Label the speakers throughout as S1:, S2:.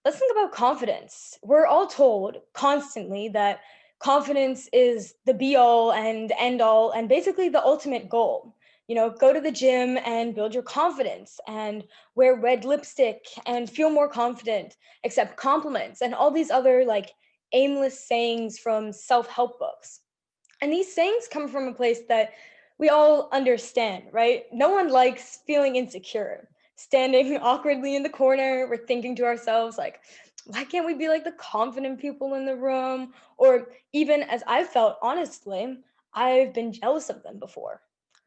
S1: Let's think about confidence. We're all told constantly that confidence is the be all and end all and basically the ultimate goal. Go to the gym and build your confidence and wear red lipstick and feel more confident, accept compliments and all these other like aimless sayings from self help books. And these sayings come from a place that we all understand, right? No one likes feeling insecure. Standing awkwardly in the corner, we're thinking to ourselves, like, why can't we be like the confident people in the room? Or even as I've felt, honestly, I've been jealous of them before.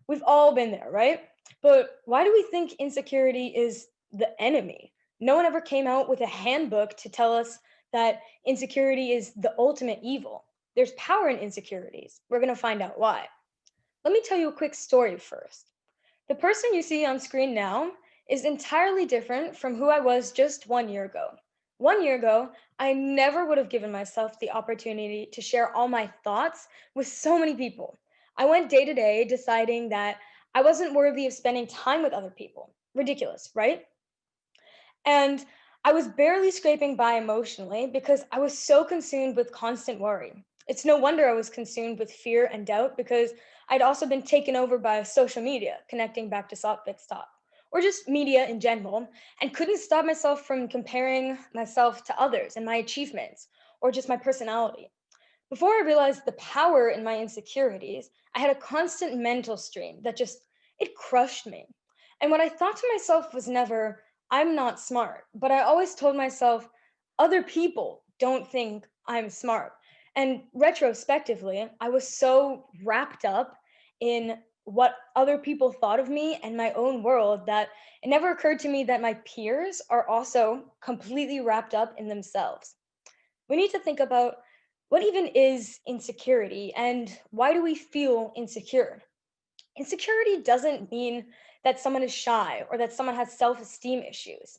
S1: We've all been there, right? But why do we think insecurity is the enemy? No one ever came out with a handbook to tell us that insecurity is the ultimate evil. There's power in insecurities. We're going to find out why. Let me tell you a quick story first. The person you see on screen now is entirely different from who I was just 1 year ago. 1 year ago, I never would have given myself the opportunity to share all my thoughts with so many people. I went day to day deciding that I wasn't worthy of spending time with other people. Ridiculous, right? And I was barely scraping by emotionally because I was so consumed with constant worry. It's no wonder I was consumed with fear and doubt because I'd also been taken over by social media, connecting back to stop, or just media in general, and couldn't stop myself from comparing myself to others and my achievements or just my personality. Before I realized the power in my insecurities, I had a constant mental strain that just it crushed me. And what I thought to myself was never, I'm not smart, but I always told myself, other people don't think I'm smart. And retrospectively, I was so wrapped up in what other people thought of me and my own world that it never occurred to me that my peers are also completely wrapped up in themselves. We need to think about what even is insecurity and why do we feel insecure? Insecurity doesn't mean that someone is shy or that someone has self esteem issues.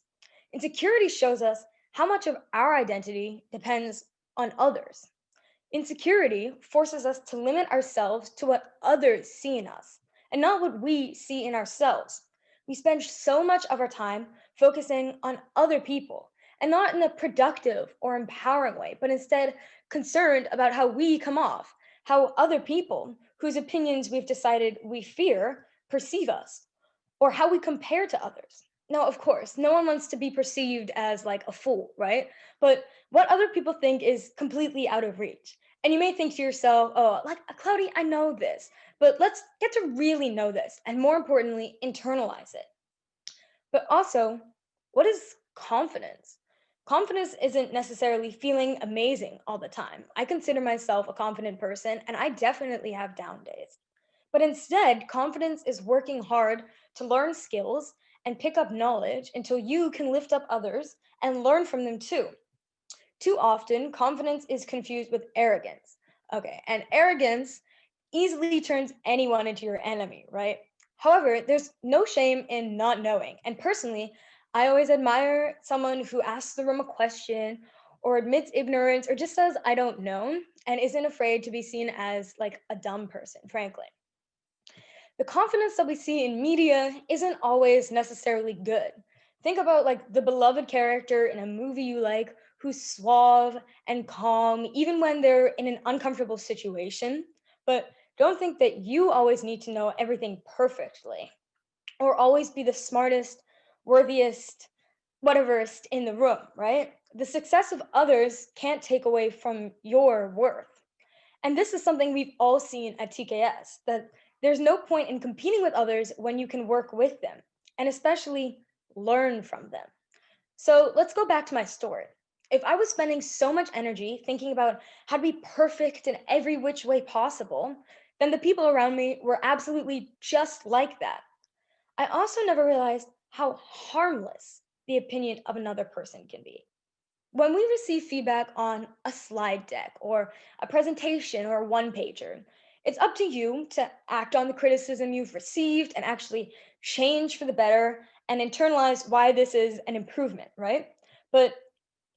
S1: Insecurity shows us how much of our identity depends on others. Insecurity forces us to limit ourselves to what others see in us and not what we see in ourselves. We spend so much of our time focusing on other people and not in a productive or empowering way, but instead concerned about how we come off, how other people whose opinions we've decided we fear perceive us, or how we compare to others. Now, of course, no one wants to be perceived as like a fool, right? But what other people think is completely out of reach. And you may think to yourself, oh, like, Cloudy, I know this, but let's get to really know this and more importantly, internalize it. But also, what is confidence? Confidence isn't necessarily feeling amazing all the time. I consider myself a confident person and I definitely have down days. But instead, confidence is working hard to learn skills and pick up knowledge until you can lift up others and learn from them too. Too often, confidence is confused with arrogance. Okay, and arrogance easily turns anyone into your enemy, right? However, there's no shame in not knowing. And personally, I always admire someone who asks the room a question or admits ignorance or just says, I don't know, and isn't afraid to be seen as like a dumb person, frankly. The confidence that we see in media isn't always necessarily good. Think about like the beloved character in a movie you like who's suave and calm even when they're in an uncomfortable situation. But don't think that you always need to know everything perfectly or always be the smartest, worthiest, whateverest in the room, right? The success of others can't take away from your worth. And this is something we've all seen at TKS that there's no point in competing with others when you can work with them and especially learn from them. So let's go back to my story. If I was spending so much energy thinking about how to be perfect in every which way possible, then the people around me were absolutely just like that. I also never realized how harmless the opinion of another person can be. When we receive feedback on a slide deck or a presentation or a one pager, it's up to you to act on the criticism you've received and actually change for the better and internalize why this is an improvement, right? But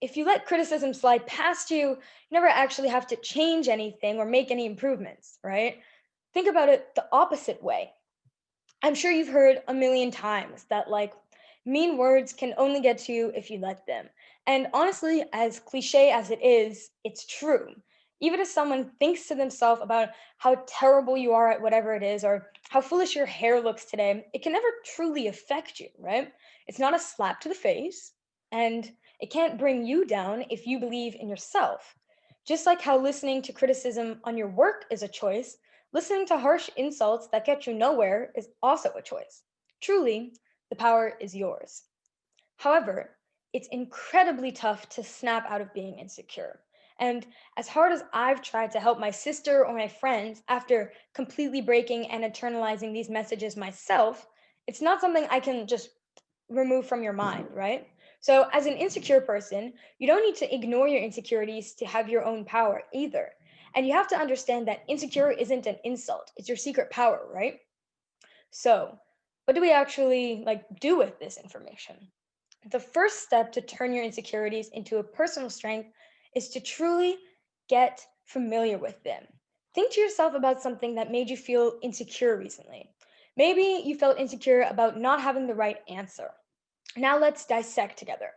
S1: if you let criticism slide past you, you never actually have to change anything or make any improvements, right? Think about it the opposite way. I'm sure you've heard a million times that, like, Mean words can only get to you if you let them. And honestly, as cliche as it is, it's true. Even if someone thinks to themselves about how terrible you are at whatever it is, or how foolish your hair looks today, it can never truly affect you, right? It's not a slap to the face, and it can't bring you down if you believe in yourself. Just like how listening to criticism on your work is a choice, listening to harsh insults that get you nowhere is also a choice. Truly, the power is yours. However, it's incredibly tough to snap out of being insecure. And as hard as I've tried to help my sister or my friends after completely breaking and internalizing these messages myself, it's not something I can just remove from your mind, right? So, as an insecure person, you don't need to ignore your insecurities to have your own power either. And you have to understand that insecure isn't an insult, it's your secret power, right? So, what do we actually do with this information? The first step to turn your insecurities into a personal strength is to truly get familiar with them. Think to yourself about something that made you feel insecure recently. Maybe you felt insecure about not having the right answer. Now let's dissect together.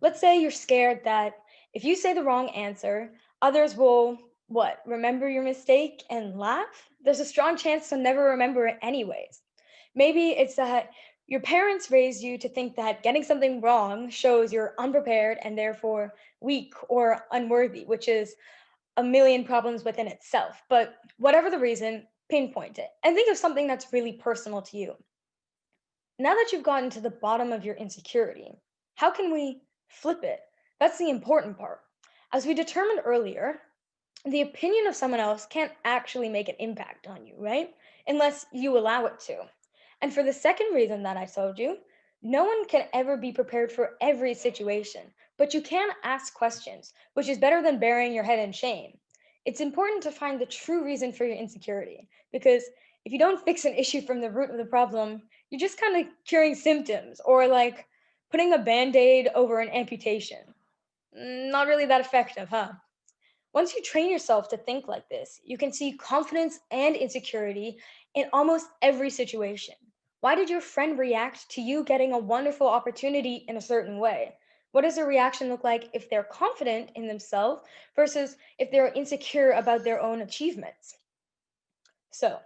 S1: Let's say you're scared that if you say the wrong answer, others will what? Remember your mistake and laugh? There's a strong chance they'll never remember it anyways. Maybe it's that your parents raised you to think that getting something wrong shows you're unprepared and therefore weak or unworthy, which is a million problems within itself. But whatever the reason, pinpoint it and think of something that's really personal to you. Now that you've gotten to the bottom of your insecurity, how can we flip it? That's the important part. As we determined earlier, the opinion of someone else can't actually make an impact on you, right? Unless you allow it to. And for the second reason that I told you, no one can ever be prepared for every situation, but you can ask questions, which is better than burying your head in shame. It's important to find the true reason for your insecurity, because if you don't fix an issue from the root of the problem, you're just kind of curing symptoms or like putting a band aid over an amputation. Not really that effective, huh? Once you train yourself to think like this, you can see confidence and insecurity in almost every situation. Why did your friend react to you getting a wonderful opportunity in a certain way? What does their reaction look like if they're confident in themselves versus if they're insecure about their own achievements? So,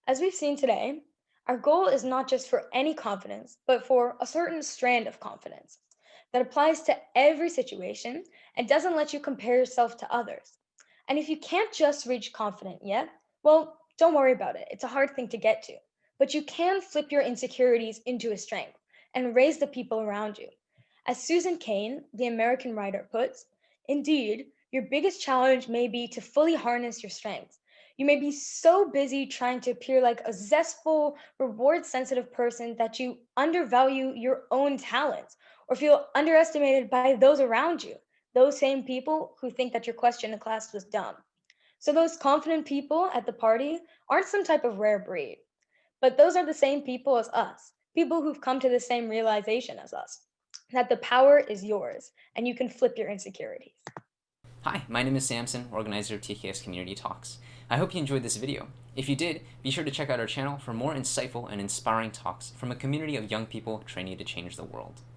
S1: as we've seen today, our goal is not just for any confidence, but for a certain strand of confidence that applies to every situation and doesn't let you compare yourself to others. And if you can't just reach confident yet, well, don't worry about it. It's a hard thing to get to. But you can flip your insecurities into a strength and raise the people around you. As Susan Cain, the American writer, puts, indeed, your biggest challenge may be to fully harness your strengths. You may be so busy trying to appear like a zestful, reward sensitive person that you undervalue your own talents or feel underestimated by those around you, those same people who think that your question in class was dumb. So, those confident people at the party aren't some type of rare breed, but those are the same people as us, people who've come to the same realization as us that the power is yours and you can flip your insecurities.
S2: Hi, my name is Samson, organizer of TKS Community Talks. I hope you enjoyed this video. If you did, be sure to check out our channel for more insightful and inspiring talks from a community of young people training to change the world.